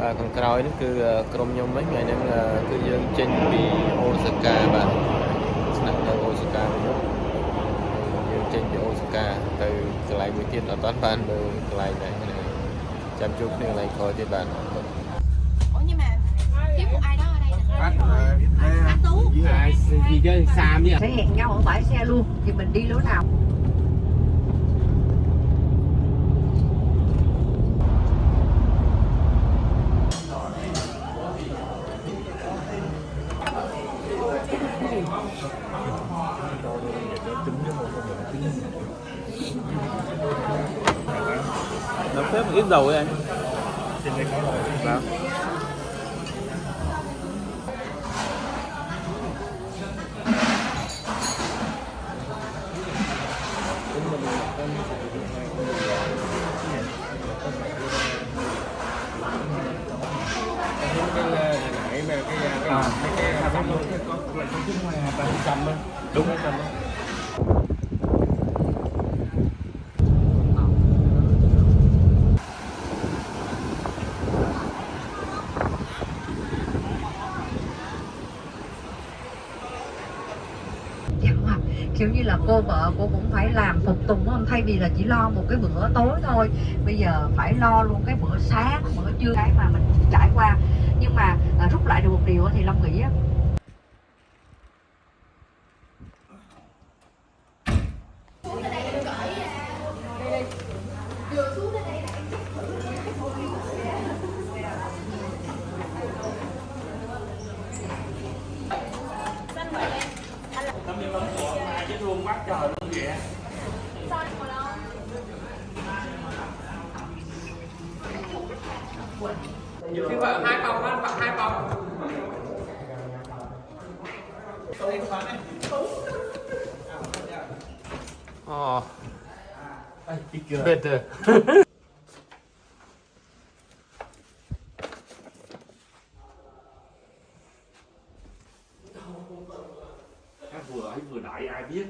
và cònក្រោយនោះគឺក្រុមខ្ញុំហ្នឹងថ្ងៃហ្នឹងគឺយើងចេញពីអូសាកាបាទស្នាក់នៅអូសាកាវិញយើងចេញពីអូសាកាទៅកន្លែងមួយទៀតអត់ទាន់បានមើលកន្លែងដែរចាំជួបគ្នាកន្លែងក្រោយទៀតបាទ Ủa nhưng mà thiếu một ai đó ở đây nè. Anh Tú. Gì chứ Sam với Sẽ hẹn nhau ở bãi xe luôn thì mình đi lối nào. Nó phép một ít dầu ấy anh. Vâng. Đúng rồi. Kiểu như là cô vợ cô cũng phải làm phục tùng không, thay vì là chỉ lo một cái bữa tối thôi, bây giờ phải lo luôn cái bữa sáng, bữa trưa, cái mà mình trải qua. Nhưng mà rút lại được một điều thì Long nghĩ á, Chứ vợ 2 phòng anh, vợ 2 phòng. Oh. Better. Vừa ấy vừa đại ai biết.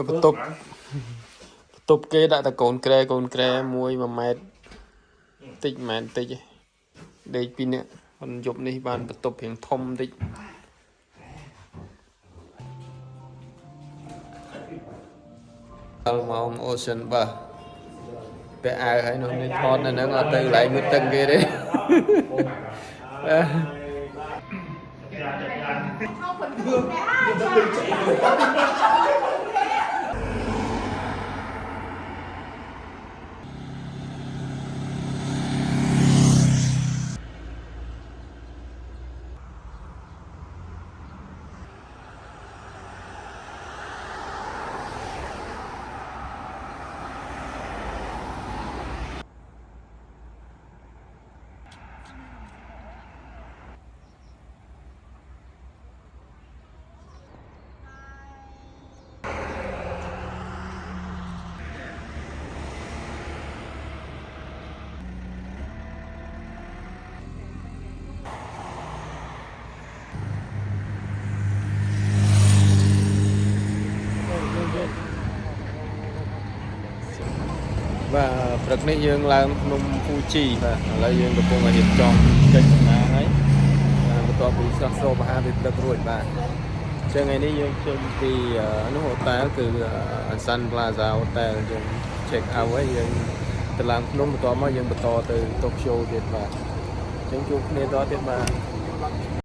បន្ទប់គេដាក់តែកូនក្រែមួយ1ម៉ែត្រតិចម៉ែត្រតិចដេក2នាក់ប៉ុនយប់នេះបានបន្ទប់រៀងធំតិចដល់ម៉ោងអូសិនបាទពាក់អាវហើយនោះនេះថតនៅហ្នឹងអត់ទៅកន្លែងមួយទឹកគេទេ Không phải cái và ព្រឹកនេះយើងឡើងភ្នំ Fuji បាទឥឡូវយើងកំពុងតែរៀបចំចេញដំណើរហើយបន្ទាប់ពីស្រស់ស្រូបអាហារពេលព្រឹករួចបាទអញ្ចឹងថ្ងៃនេះយើងចេញពីនោះហូតែលគឺ Sun Plaza Hotel យើង check out ហើយយើងទៅឡើងភ្នំបន្ទាប់មកយើងបន្តទៅ Tokyo ទៀតបាទអញ្ចឹងជួបគ្នាតទៀតបាទ